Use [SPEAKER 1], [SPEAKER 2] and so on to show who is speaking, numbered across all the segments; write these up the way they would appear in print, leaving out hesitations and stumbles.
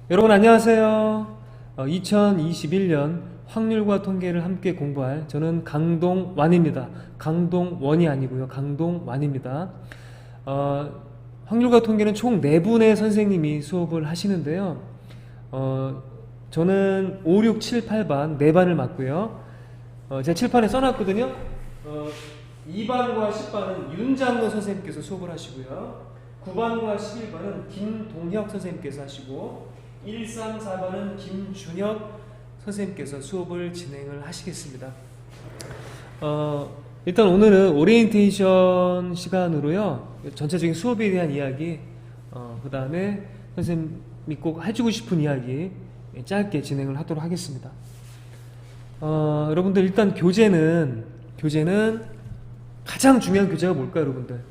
[SPEAKER 1] 여러분 안녕하세요. 2021년 확률과 통계를 함께 공부할 저는 강동완입니다. 강동원이 아니고요. 강동완입니다. 확률과 통계는 총 4분의 선생님이 수업을 하시는데요. 저는 5, 6, 7, 8반 4반을 맡고요. 제가 칠판에 써놨거든요. 2반과 10반은 윤장로 선생님께서 수업을 하시고요. 9반과 11반은 김동혁 선생님께서 하시고 1, 3, 4반은 김준혁 선생님께서 수업을 진행을 하시겠습니다. 일단 오늘은 오리엔테이션 시간으로요. 전체적인 수업에 대한 이야기, 그 다음에 선생님이 꼭 해주고 싶은 이야기 짧게 진행을 하도록 하겠습니다. 여러분들 일단 교재는 가장 중요한 교재가 뭘까요, 여러분들?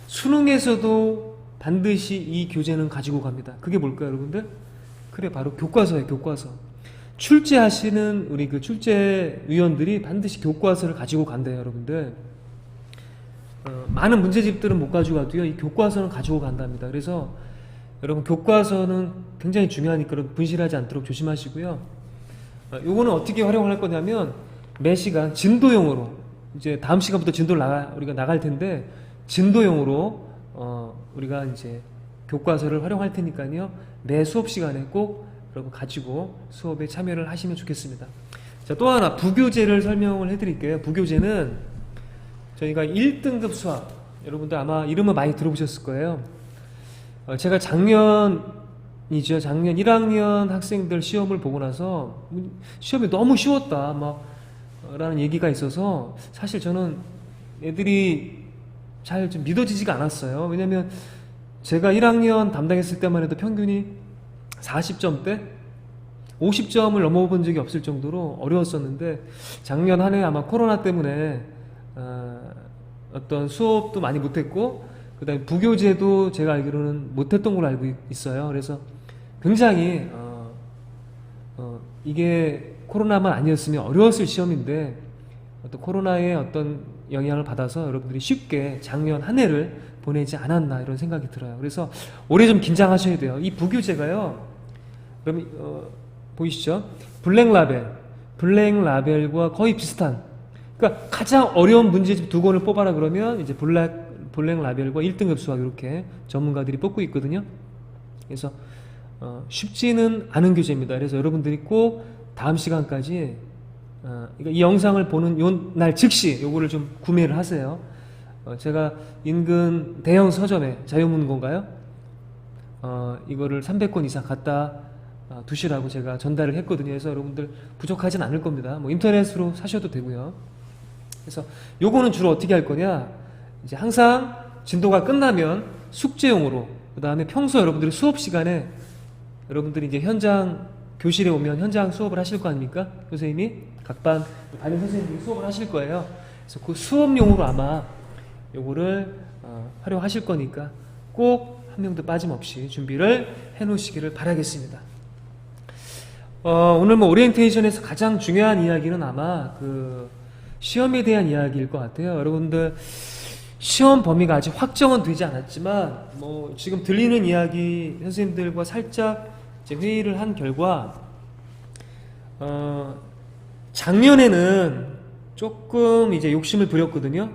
[SPEAKER 1] 수능에서도 반드시 이 교재는 가지고 갑니다. 그게 뭘까요, 여러분들? 그래, 바로 교과서예요, 교과서. 출제하시는 우리 그 출제위원들이 반드시 교과서를 가지고 간대요, 여러분들. 많은 문제집들은 못 가지고 가도요, 이 교과서는 가지고 간답니다. 그래서 여러분, 교과서는 굉장히 중요하니까 분실하지 않도록 조심하시고요. 요거는 어떻게 활용을 할 거냐면, 매 시간 진도용으로, 이제 다음 시간부터 진도를 우리가 나갈 텐데, 진도용으로, 우리가 이제 교과서를 활용할 테니까요, 매 수업 시간에 꼭 여러분 가지고 수업에 참여를 하시면 좋겠습니다. 자, 또 하나 부교재를 설명을 해드릴게요. 부교재는 저희가 1등급 수학, 여러분들 아마 이름은 많이 들어보셨을 거예요. 제가 작년 1학년 학생들 시험을 보고 나서 시험이 너무 쉬웠다 라는 얘기가 있어서 사실 저는 애들이 잘 좀 믿어지지가 않았어요. 왜냐면 제가 1학년 담당했을 때만 해도 평균이 40점대 50점을 넘어본 적이 없을 정도로 어려웠었는데, 작년 한 해 아마 코로나 때문에 어떤 수업도 많이 못했고, 그 다음에 부교재도 제가 알기로는 못했던 걸로 알고 있어요. 그래서 굉장히 이게 코로나만 아니었으면 어려웠을 시험인데, 어떤 코로나의 어떤 영향을 받아서 여러분들이 쉽게 작년 한 해를 보내지 않았나 이런 생각이 들어요. 그래서 올해 좀 긴장하셔야 돼요. 이 부교재가요, 그럼 보이시죠? 블랙라벨과 거의 비슷한, 그러니까 가장 어려운 문제집 2권을 뽑아라 그러면 이제 블랙라벨과 1등급 수학 이렇게 전문가들이 뽑고 있거든요. 그래서 쉽지는 않은 교재입니다. 그래서 여러분들이 꼭 다음 시간까지 이 영상을 보는 요 날 즉시 요거를 좀 구매를 하세요. 제가 인근 대형 서점에, 자유문고인가요? 이거를 300권 이상 갖다 두시라고 제가 전달을 했거든요. 그래서 여러분들 부족하진 않을 겁니다. 뭐 인터넷으로 사셔도 되고요. 그래서 요거는 주로 어떻게 할 거냐, 이제 항상 진도가 끝나면 숙제용으로, 그 다음에 평소 여러분들이 수업 시간에 여러분들이 이제 현장 교실에 오면 현장 수업을 하실 거 아닙니까? 선생님이 각반 담임 선생님이 수업을 하실 거예요. 그래서 그 수업용으로 아마 요거를 활용하실 거니까 꼭 한 명도 빠짐없이 준비를 해 놓으시기를 바라겠습니다. 오늘 뭐 오리엔테이션에서 가장 중요한 이야기는 아마 그 시험에 대한 이야기일 것 같아요. 여러분들 시험 범위가 아직 확정은 되지 않았지만, 뭐 지금 들리는 이야기 선생님들과 살짝 이제 회의를 한 결과, 작년에는 조금 이제 욕심을 부렸거든요.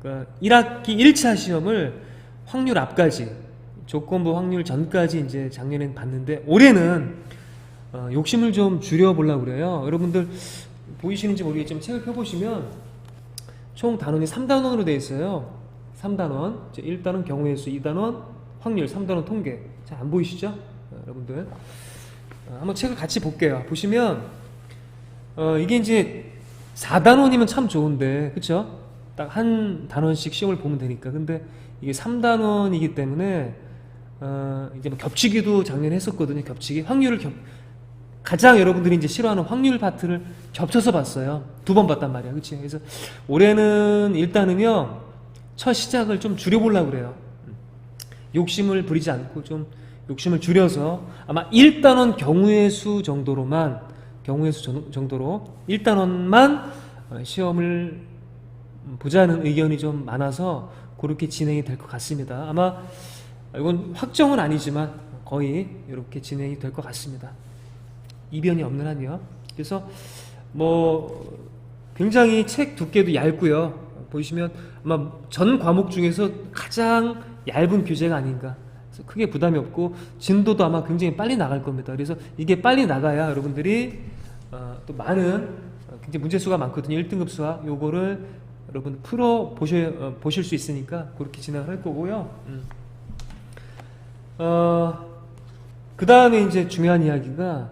[SPEAKER 1] 그러니까 1학기 1차 시험을 확률 앞까지, 조건부 확률 전까지 이제 작년엔 봤는데, 올해는 욕심을 좀 줄여보려고 그래요. 여러분들 보이시는지 모르겠지만 책을 펴보시면 총 단원이 3단원으로 되어 있어요. 3단원, 1단원 경우의 수, 2단원 확률, 3단원 통계. 잘 안 보이시죠? 여러분들 한번 책을 같이 볼게요. 보시면 이게 이제 4단원이면 참 좋은데, 그쵸? 딱 한 단원씩 시험을 보면 되니까. 근데 이게 3단원이기 때문에 이제 뭐 겹치기도 작년에 했었거든요. 겹치기, 확률을 가장 여러분들이 이제 싫어하는 확률 파트를 겹쳐서 봤어요. 2번 봤단 말이야, 그치? 그래서 올해는 일단은요, 첫 시작을 좀 줄여보려고 그래요. 욕심을 부리지 않고 좀 욕심을 줄여서 아마 1단원 경우의 수 정도로 1단원만 시험을 보자는 의견이 좀 많아서 그렇게 진행이 될 것 같습니다. 아마 이건 확정은 아니지만 거의 이렇게 진행이 될 것 같습니다. 이변이 없는 한요. 그래서 뭐 굉장히 책 두께도 얇고요. 보시면 아마 전 과목 중에서 가장 얇은 교재가 아닌가. 그래서 크게 부담이 없고 진도도 아마 굉장히 빨리 나갈 겁니다. 그래서 이게 빨리 나가야 여러분들이 또 많은 굉장히 문제수가 많거든요. 1등급 수학 요거를 여러분 풀어 보실 수 있으니까 그렇게 진행을 할 거고요. 그 다음에 이제 중요한 이야기가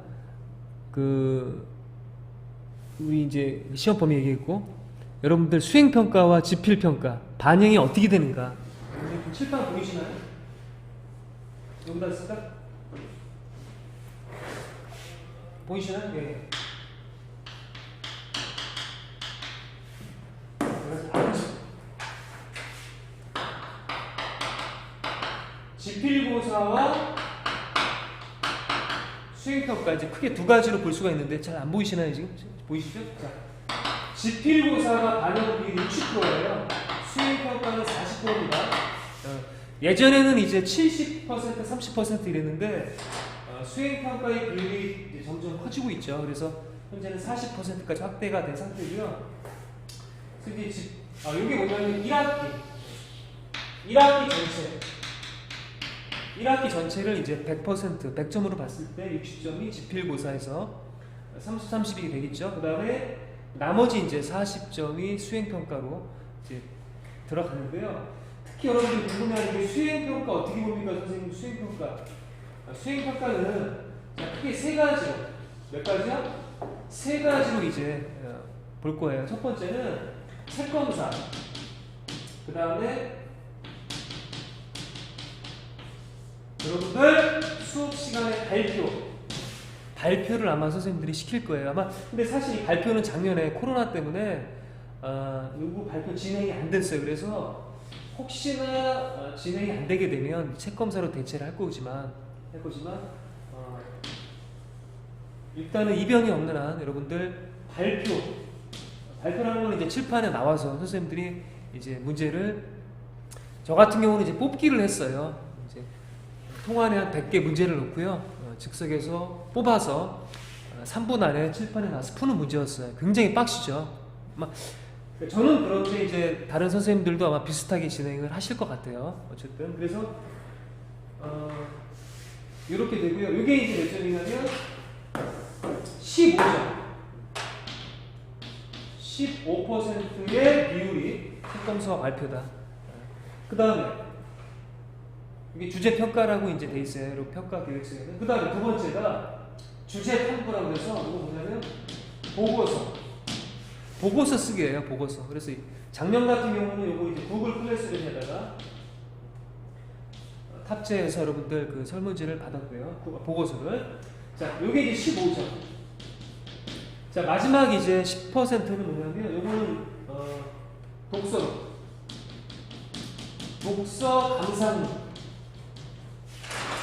[SPEAKER 1] 우리 이제 시험 범위 얘기했고 여러분들 수행평가와 지필평가 반영이 어떻게 되는가. 칠판 보이시나요? 여기다 쓸까? 보이시나요? 네. 지필고사와 수행평가 이제 크게 두 가지로 볼 수가 있는데 잘 안 보이시나요 지금? 보이시죠? 자, 지필고사가 반영 비율이 60%예요. 수행평가는 40%입니다. 예전에는 이제 70% 30% 이랬는데 수행평가의 비율이 이제 점점 커지고 있죠. 그래서 현재는 40%까지 확대가 된 상태고요. 그래서 이제 여기 보면 1학기 전체를 이제 100점으로 봤을 때 60점이 지필고사에서 30, 30이 되겠죠. 그 다음에 나머지 이제 40점이 수행평가로 이제 들어가는데요. 특히 여러분들이 궁금해하는 게 수행평가 어떻게 봅니까? 선생님 수행평가. 수행평가는 크게 세 가지로, 몇 가지요? 세 가지로 이제 볼 거예요. 첫 번째는 책검사. 그 다음에 여러분들 수업 시간에 발표를 아마 선생님들이 시킬 거예요. 아마 근데 사실 이 발표는 작년에 코로나 때문에 요거 발표 진행이 안 됐어요. 그래서 혹시나 진행이 안 되게 되면 책 검사로 대체를 할 거지만 일단은 이변이 없는 한 여러분들 발표라는 건 이제 칠판에 나와서 선생님들이 이제 문제를 저 같은 경우는 이제 뽑기를 했어요. 이제 통안에 한 100개 문제를 놓고요. 즉석에서 뽑아서 3분 안에 칠판에 나와서 푸는 문제였어요. 굉장히 빡시죠. 저는 그런데 이제 다른 선생님들도 아마 비슷하게 진행을 하실 것 같아요. 어쨌든 그래서 이렇게 되고요. 이게 이제 몇 점이냐면 15점. 15%의 비율이 책검사와 발표다. 그 다음에 이게 주제 평가라고 이제 돼 있어요. 평가 계획서에는. 그 다음에 두 번째가 주제 탐구라고 해서 이거 뭐냐면 보고서 쓰기예요. 보고서. 그래서 작년 같은 경우는 이거 이제 구글 클래스룸에다가 탑재해서 여러분들 그 설문지를 받았고요. 보고서를. 자, 요게 이제 15점. 자, 마지막 이제 10%는 뭐냐면 요거는 독서 감상문.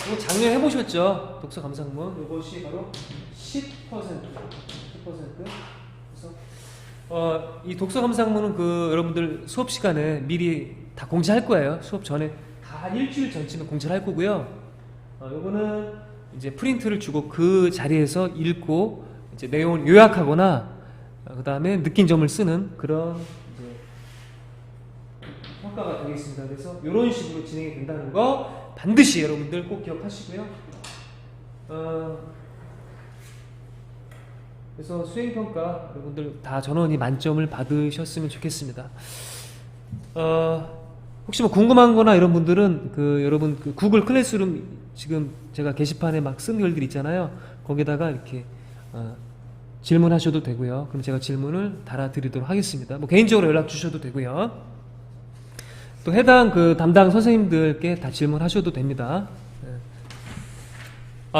[SPEAKER 1] 이거 작년에 해보셨죠? 독서 감상문. 이것이 바로 10%. 그래서 이 독서 감상문은 여러분들 수업 시간에 미리 다 공지할 거예요. 수업 전에 다 일주일 전쯤에 공지를 할 거고요. 요거는 이제 프린트를 주고 그 자리에서 읽고 이제 내용을 요약하거나 그 다음에 느낀 점을 쓰는 그런 이제 평가가 되겠습니다. 그래서 이런 식으로 진행이 된다는 거 반드시 여러분들 꼭 기억하시고요. 그래서 수행평가 여러분들 다 전원이 만점을 받으셨으면 좋겠습니다. 혹시 뭐 궁금한 거나 이런 분들은 여러분 구글 클래스룸 지금 제가 게시판에 막 쓴 글들 있잖아요. 거기다가 이렇게 질문하셔도 되고요. 그럼 제가 질문을 달아드리도록 하겠습니다. 뭐 개인적으로 연락 주셔도 되고요. 또 해당 담당 선생님들께 다 질문하셔도 됩니다.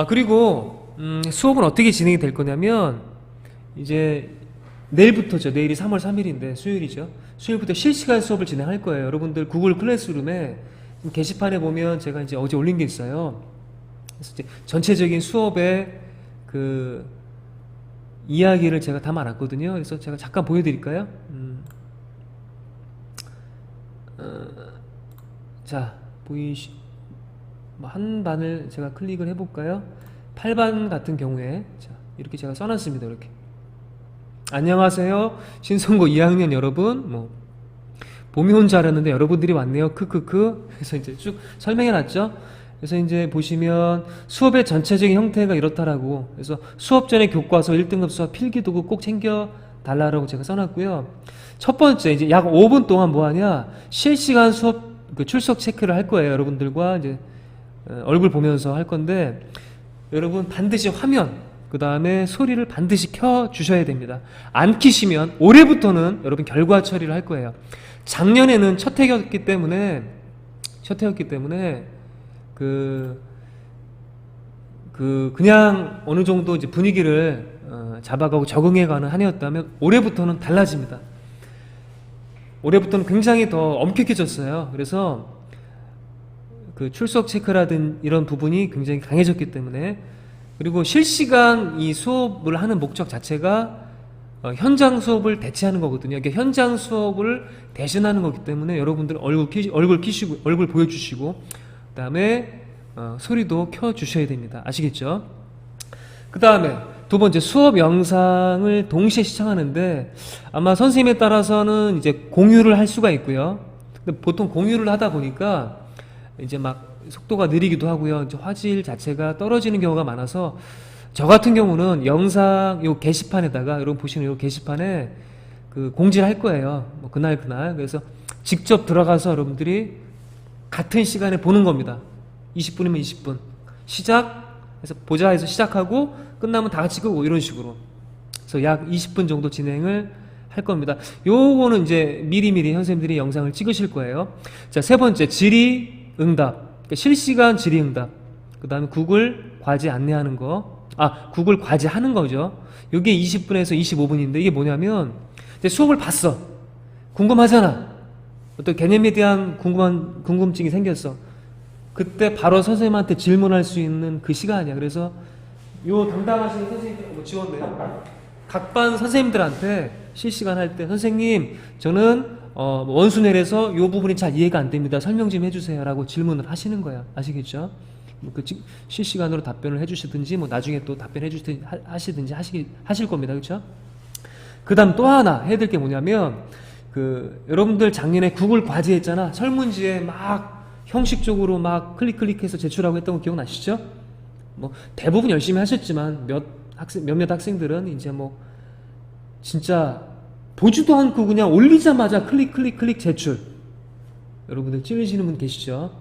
[SPEAKER 1] 그리고 수업은 어떻게 진행이 될 거냐면 이제 내일부터죠. 내일이 3월 3일인데 수요일이죠. 수요일부터 실시간 수업을 진행할 거예요. 여러분들 구글 클래스룸에 게시판에 보면 제가 이제 어제 올린 게 있어요. 그래서 이제 전체적인 수업의 이야기를 제가 담아놨거든요. 그래서 제가 잠깐 보여드릴까요? 자, 한 반을 제가 클릭을 해볼까요? 8반 같은 경우에 자, 이렇게 제가 써놨습니다. 이렇게 안녕하세요 신성고 2학년 여러분, 뭐 봄이 온 줄 알았는데 여러분들이 왔네요 크크크. 그래서 이제 쭉 설명해놨죠. 그래서 이제 보시면 수업의 전체적인 형태가 이렇다라고, 그래서 수업 전에 교과서 1등급 수업 필기도구 꼭 챙겨 달라고 제가 써놨고요. 첫 번째 이제 약 5분 동안 뭐하냐, 실시간 수업 그 출석 체크를 할 거예요. 여러분들과 이제 얼굴 보면서 할 건데, 여러분 반드시 화면 그 다음에 소리를 반드시 켜 주셔야 됩니다. 안 키시면 올해부터는 여러분 결과 처리를 할 거예요. 작년에는 첫 해였기 때문에 그냥 어느 정도 이제 분위기를 잡아가고 적응해가는 한 해였다면, 올해부터는 달라집니다. 올해부터는 굉장히 더 엄격해졌어요. 그래서 그 출석 체크라든 이런 부분이 굉장히 강해졌기 때문에, 그리고 실시간 이 수업을 하는 목적 자체가 현장 수업을 대체하는 거거든요. 그러니까 현장 수업을 대신하는 거기 때문에 여러분들은 얼굴 키시고 얼굴 보여주시고 그 다음에 소리도 켜 주셔야 됩니다. 아시겠죠? 그 다음에 두 번째, 수업 영상을 동시에 시청하는데 아마 선생님에 따라서는 이제 공유를 할 수가 있고요. 근데 보통 공유를 하다 보니까 이제 막 속도가 느리기도 하고요. 이제 화질 자체가 떨어지는 경우가 많아서, 저 같은 경우는 영상 요 게시판에다가, 여러분 보시는 요 게시판에 그 공지를 할 거예요. 뭐 그날. 그래서 직접 들어가서 여러분들이 같은 시간에 보는 겁니다. 20분이면 20분. 시작해서 보자 해서 시작하고 끝나면 다 같이 끄고 이런 식으로. 그래서 약 20분 정도 진행을 할 겁니다. 요거는 이제 미리미리 선생님들이 영상을 찍으실 거예요. 자, 세 번째, 질의응답. 그러니까 실시간 질의응답. 그 다음에 구글 과제 안내하는 거. 구글 과제 하는 거죠. 요게 20분에서 25분인데 이게 뭐냐면, 이제 수업을 봤어. 궁금하잖아. 어떤 개념에 대한 궁금증이 생겼어. 그때 바로 선생님한테 질문할 수 있는 그 시간이야. 그래서 요 담당하시는 선생님들 지원돼요. 각 반 선생님들한테 실시간 할 때, 선생님 저는 원수 내려서 요 부분이 잘 이해가 안 됩니다. 설명 좀 해주세요 라고 질문을 하시는 거야. 아시겠죠? 실시간으로 답변을 해주시든지 뭐 나중에 또 답변해 주시든지 하시든지 하실 겁니다. 그렇죠? 그 다음 또 하나 해야 될 게 뭐냐면, 여러분들 작년에 구글 과제 했잖아. 설문지에 막 형식적으로 막 클릭해서 제출하고 했던 거 기억나시죠? 뭐 대부분 열심히 하셨지만 몇몇 학생들은 이제 뭐 진짜 보지도 않고 그냥 올리자마자 클릭 제출. 여러분들 찔리시는 분 계시죠?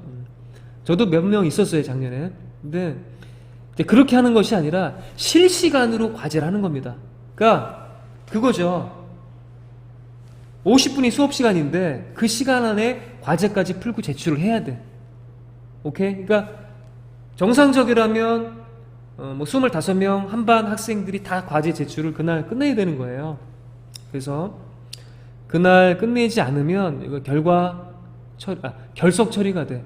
[SPEAKER 1] 저도 몇 명 있었어요 작년에. 근데 이제 그렇게 하는 것이 아니라 실시간으로 과제를 하는 겁니다. 그러니까 그거죠. 50분이 수업 시간인데 그 시간 안에 과제까지 풀고 제출을 해야 돼. 오케이? 그러니까 정상적이라면 뭐 25명 한 반 학생들이 다 과제 제출을 그날 끝내야 되는 거예요. 그래서 그날 끝내지 않으면 이거 결석 처리가 돼.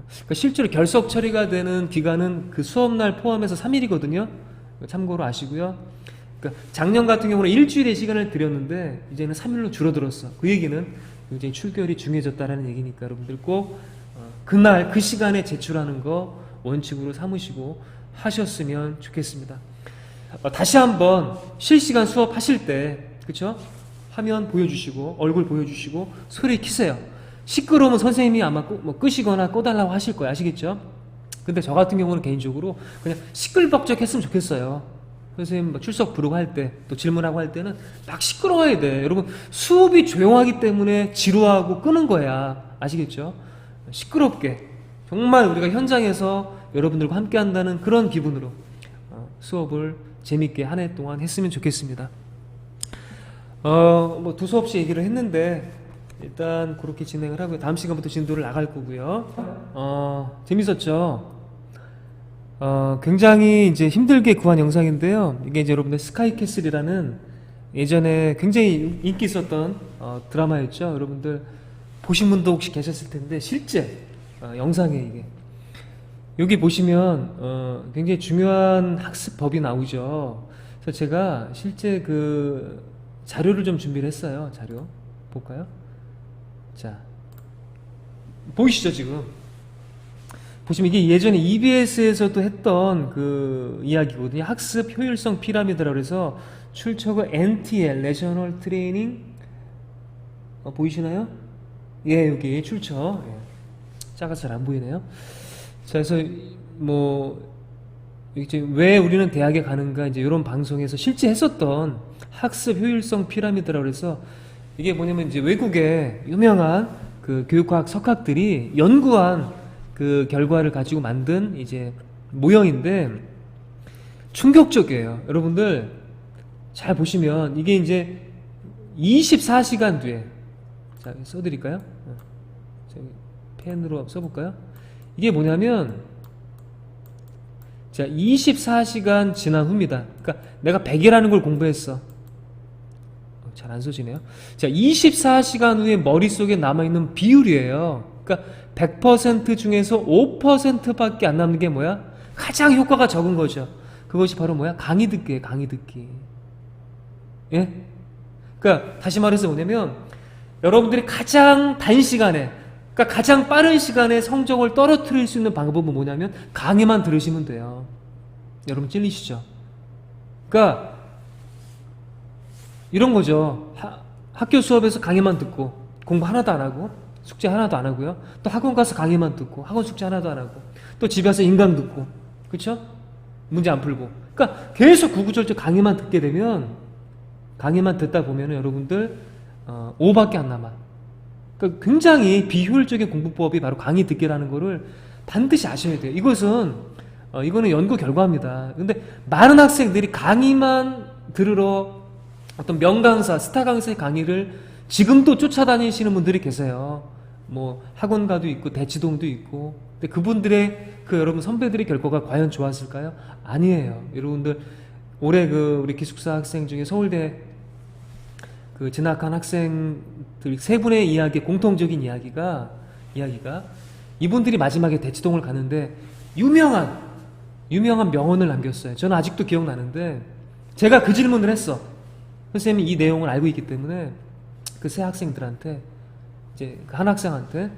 [SPEAKER 1] 그러니까 실제로 결석 처리가 되는 기간은 그 수업날 포함해서 3일이거든요. 참고로 아시고요. 그러니까 작년 같은 경우는 일주일의 시간을 드렸는데 이제는 3일로 줄어들었어. 그 얘기는 굉장히 출결이 중요해졌다라는 얘기니까 여러분들 꼭 그날 그 시간에 제출하는 거 원칙으로 삼으시고 하셨으면 좋겠습니다. 다시 한번 실시간 수업 하실 때, 그쵸? 화면 보여주시고 얼굴 보여주시고 소리 키세요. 시끄러우면 선생님이 아마 뭐 끄시거나 꺼달라고 하실 거예요. 아시겠죠? 근데 저 같은 경우는 개인적으로 그냥 시끌벅적 했으면 좋겠어요. 선생님 뭐 출석 부르고 할 때, 또 질문하고 할 때는 막 시끄러워야 돼. 여러분 수업이 조용하기 때문에 지루하고 끄는 거야. 아시겠죠? 시끄럽게 정말 우리가 현장에서 여러분들과 함께 한다는 그런 기분으로 수업을 재밌게 한 해 동안 했으면 좋겠습니다. 뭐 두 수업씩 얘기를 했는데 일단 그렇게 진행을 하고요. 다음 시간부터 진도를 나갈 거고요. 재밌었죠? 굉장히 이제 힘들게 구한 영상인데요. 이게 이제 여러분들 스카이캐슬이라는 예전에 굉장히 인기 있었던 드라마였죠. 여러분들 보신 분도 혹시 계셨을 텐데 실제 영상에 이게 여기 보시면 굉장히 중요한 학습법이 나오죠. 그래서 제가 실제 그 자료를 좀 준비를 했어요. 자료 볼까요? 자, 보이시죠 지금? 보시면 이게 예전에 EBS에서도 했던 그 이야기거든요. 학습 효율성 피라미드라고 해서 출처가 NTL, 내셔널 트레이닝, 보이시나요? 예, 여기 출처. 예. 작아서 잘 안 보이네요. 자, 그래서 뭐 이제 왜 우리는 대학에 가는가, 이제 이런 방송에서 실제 했었던 학습 효율성 피라미드라고 해서 이게 뭐냐면 이제 외국의 유명한 그 교육과학 석학들이 연구한 그 결과를 가지고 만든 이제 모형인데 충격적이에요. 여러분들 잘 보시면 이게 이제 24시간 뒤에, 자 써드릴까요? 저기 펜으로 써볼까요? 이게 뭐냐면, 자 24시간 지난 후입니다. 그러니까 내가 100이라는 걸 공부했어. 잘 안 써지네요. 자 24시간 후에 머릿속에 남아있는 비율이에요. 그러니까 100% 중에서 5%밖에 안 남는 게 뭐야? 가장 효과가 적은 거죠. 그것이 바로 뭐야? 강의 듣기예요. 강의 듣기. 예? 그러니까 다시 말해서 뭐냐면, 여러분들이 가장 단시간에, 그러니까 가장 빠른 시간에 성적을 떨어뜨릴 수 있는 방법은 뭐냐면 강의만 들으시면 돼요. 여러분 찔리시죠? 그러니까 이런 거죠. 학교 수업에서 강의만 듣고 공부 하나도 안 하고 숙제 하나도 안 하고요. 또 학원 가서 강의만 듣고 학원 숙제 하나도 안 하고 또 집에 와서 인강 듣고, 그쵸? 문제 안 풀고. 그러니까 계속 구구절절 강의만 듣게 되면, 강의만 듣다 보면 여러분들 5밖에 안 남아. 그러니까 굉장히 비효율적인 공부법이 바로 강의 듣기라는 거를 반드시 아셔야 돼요. 이거는 연구 결과입니다. 근데 많은 학생들이 강의만 들으러 어떤 명강사, 스타 강사의 강의를 지금도 쫓아다니시는 분들이 계세요. 뭐 학원가도 있고 대치동도 있고. 근데 그분들의 그 여러분 선배들의 결과가 과연 좋았을까요? 아니에요. 여러분들 올해 그 우리 기숙사 학생 중에 서울대 그 진학한 학생들 세 분의 이야기, 공통적인 이야기가 이분들이 마지막에 대치동을 가는데 유명한 명언을 남겼어요. 저는 아직도 기억나는데, 제가 그 질문을 했어. 선생님이 이 내용을 알고 있기 때문에 그 세 학생들한테, 이제 그 한 학생한테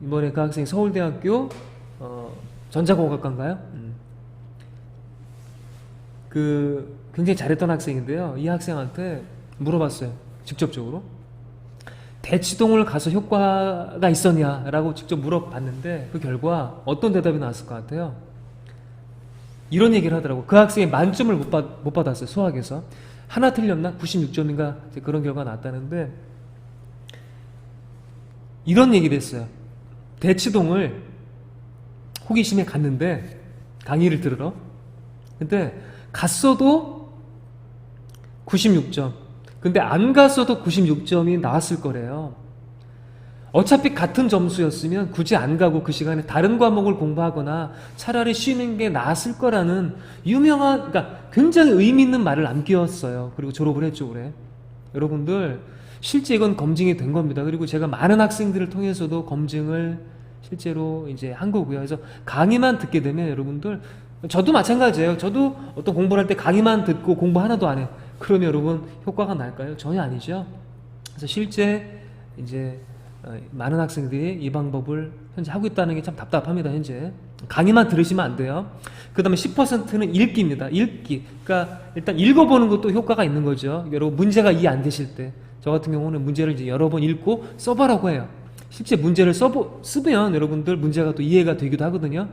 [SPEAKER 1] 이번에 그 학생이 서울대학교 전자공학과인가요? 그 굉장히 잘했던 학생인데요. 이 학생한테 물어봤어요. 직접적으로. 대치동을 가서 효과가 있었냐라고 직접 물어봤는데 그 결과 어떤 대답이 나왔을 것 같아요? 이런 얘기를 하더라고. 그 학생이 만점을 못 받았어요. 수학에서. 하나 틀렸나? 96점인가? 그런 결과가 나왔다는데, 이런 얘기를 했어요. 대치동을 호기심에 갔는데, 강의를 들으러. 근데 갔어도 96점. 근데 안 갔어도 96점이 나왔을 거래요. 어차피 같은 점수였으면 굳이 안 가고 그 시간에 다른 과목을 공부하거나 차라리 쉬는 게 나았을 거라는 유명한, 그러니까 굉장히 의미 있는 말을 남겼어요. 그리고 졸업을 했죠, 올해. 여러분들 실제 이건 검증이 된 겁니다. 그리고 제가 많은 학생들을 통해서도 검증을 실제로 이제 한 거고요. 그래서 강의만 듣게 되면 여러분들, 저도 마찬가지예요. 저도 어떤 공부를 할 때 강의만 듣고 공부 하나도 안 해. 그러면 여러분 효과가 날까요? 전혀 아니죠. 그래서 실제 이제 많은 학생들이 이 방법을 현재 하고 있다는 게 참 답답합니다. 현재 강의만 들으시면 안 돼요. 그 다음에 10%는 읽기입니다. 읽기. 그러니까 일단 읽어보는 것도 효과가 있는 거죠. 여러분 문제가 이해 안 되실 때, 저 같은 경우는 문제를 이제 여러 번 읽고 써보라고 해요. 실제 문제를 쓰면 여러분들 문제가 또 이해가 되기도 하거든요.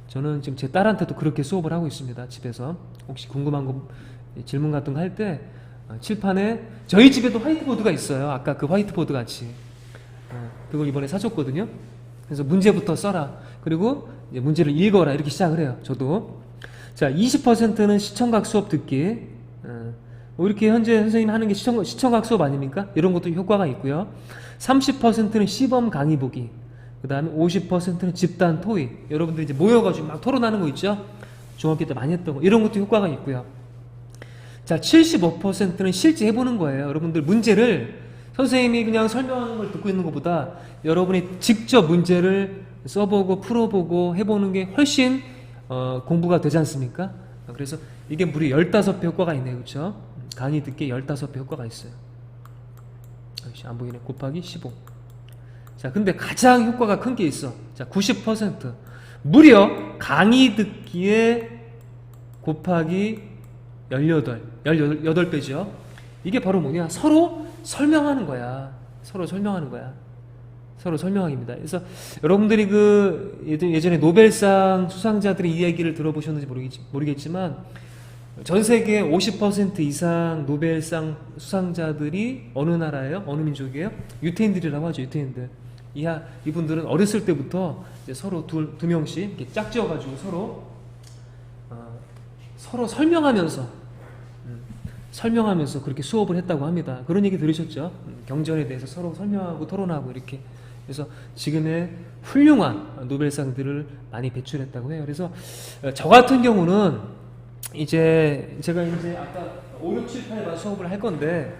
[SPEAKER 1] 저는 지금 제 딸한테도 그렇게 수업을 하고 있습니다. 집에서. 혹시 궁금한 거, 질문 같은 거 할 때 칠판에, 저희 집에도 화이트보드가 있어요. 아까 그 화이트보드 같이. 그걸 이번에 사줬거든요. 그래서 문제부터 써라. 그리고 이제 문제를 읽어라. 이렇게 시작을 해요. 저도. 자, 20%는 시청각 수업 듣기. 뭐 이렇게 현재 선생님이 하는 게 시청각 수업 아닙니까? 이런 것도 효과가 있고요. 30%는 시범 강의 보기. 그 다음에 50%는 집단 토의. 여러분들 이제 모여가지고 막 토론하는 거 있죠? 중학교 때 많이 했던 거. 이런 것도 효과가 있고요. 자, 75%는 실제 해보는 거예요. 여러분들 문제를 선생님이 그냥 설명하는 걸 듣고 있는 것보다 여러분이 직접 문제를 써보고 풀어보고 해보는 게 훨씬 공부가 되지 않습니까? 그래서 이게 무려 15배 효과가 있네요. 그렇죠? 강의 듣기에 15배 효과가 있어요. 안 보이네. 곱하기 15. 자, 근데 가장 효과가 큰 게 있어. 자, 90%. 무려 강의 듣기에 곱하기 18배죠. 이게 바로 뭐냐? 서로 설명하는 거야. 서로 설명하는 거야. 서로 설명하기입니다. 그래서 여러분들이 그 예전에 노벨상 수상자들의 이야기를 들어보셨는지 모르겠지만 전 세계 50% 이상 노벨상 수상자들이 어느 나라예요? 어느 민족이에요? 유태인들이라고 하죠. 유태인들. 이분들은 어렸을 때부터 이제 서로 두 명씩 이렇게 짝지어가지고 서로 설명하면서 그렇게 수업을 했다고 합니다. 그런 얘기 들으셨죠? 경전에 대해서 서로 설명하고 토론하고 이렇게. 그래서 지금의 훌륭한 노벨상들을 많이 배출했다고 해요. 그래서 저 같은 경우는 제가 아까 5, 6, 7, 8반 수업을 할 건데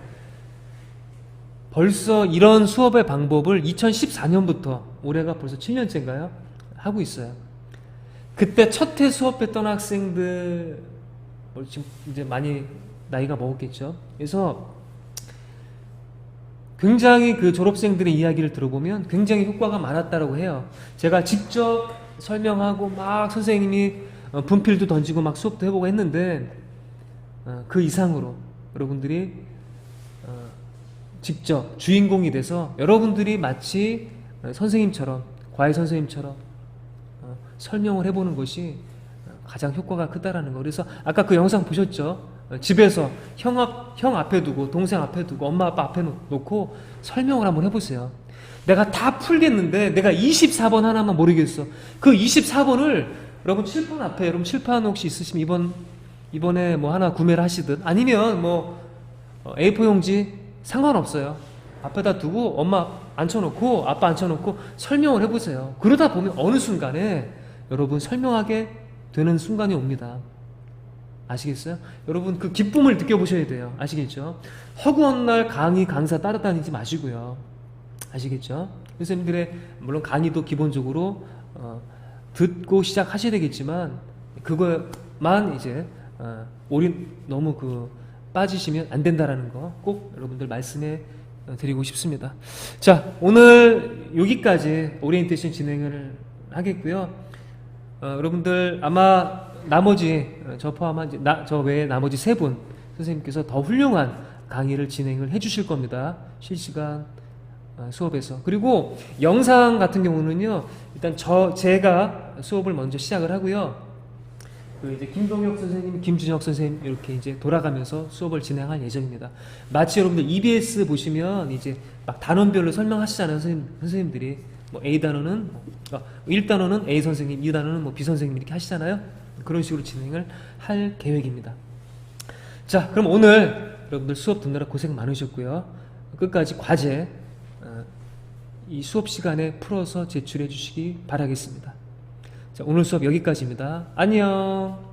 [SPEAKER 1] 벌써 이런 수업의 방법을 2014년부터 올해가 벌써 7년째인가요? 하고 있어요. 그때 첫 해 수업했던 학생들 지금 이제 많이 나이가 먹었겠죠. 그래서 굉장히 그 졸업생들의 이야기를 들어보면 굉장히 효과가 많았다고 해요. 제가 직접 설명하고 막 선생님이 분필도 던지고 막 수업도 해보고 했는데 그 이상으로 여러분들이 직접 주인공이 돼서 여러분들이 마치 선생님처럼 과외 선생님처럼 설명을 해보는 것이 가장 효과가 크다라는 거. 그래서 아까 그 영상 보셨죠? 집에서 형 앞에 두고 동생 앞에 두고 엄마 아빠 앞에 놓고 설명을 한번 해보세요. 내가 다 풀겠는데 내가 24번 하나만 모르겠어. 그 24번을 여러분 칠판 앞에 여러분 칠판 혹시 있으시면 이번에 뭐 하나 구매를 하시든 아니면 뭐 A4 용지 상관없어요. 앞에다 두고 엄마 앉혀놓고 아빠 앉혀놓고 설명을 해보세요. 그러다 보면 어느 순간에 여러분 설명하게 되는 순간이 옵니다. 아시겠어요? 여러분 그 기쁨을 느껴보셔야 돼요. 아시겠죠? 허구한 날 강의 강사 따라다니지 마시고요. 아시겠죠? 선생님들의 물론 강의도 기본적으로 듣고 시작하셔야 되겠지만 그거만 이제 너무 빠지시면 안 된다라는 거 꼭 여러분들 말씀해 드리고 싶습니다. 자, 오늘 여기까지 오리엔테이션 진행을 하겠고요. 여러분들 아마 나머지 저 포함한 저 외에 나머지 세 분 선생님께서 더 훌륭한 강의를 진행을 해주실 겁니다. 실시간 수업에서. 그리고 영상 같은 경우는요, 일단 제가 수업을 먼저 시작을 하고요. 이제 김동혁 선생님, 김준혁 선생님 이렇게 이제 돌아가면서 수업을 진행할 예정입니다. 마치 여러분들 EBS 보시면 이제 막 단원별로 설명하시잖아요, 선생님들이. 뭐 A 단원은 1단원은 A 선생님, 2단원은 뭐 B 선생님 이렇게 하시잖아요. 그런 식으로 진행을 할 계획입니다. 자, 그럼 오늘 여러분들 수업 듣느라 고생 많으셨고요. 끝까지 과제 이 수업 시간에 풀어서 제출해 주시기 바라겠습니다. 자, 오늘 수업 여기까지입니다. 안녕.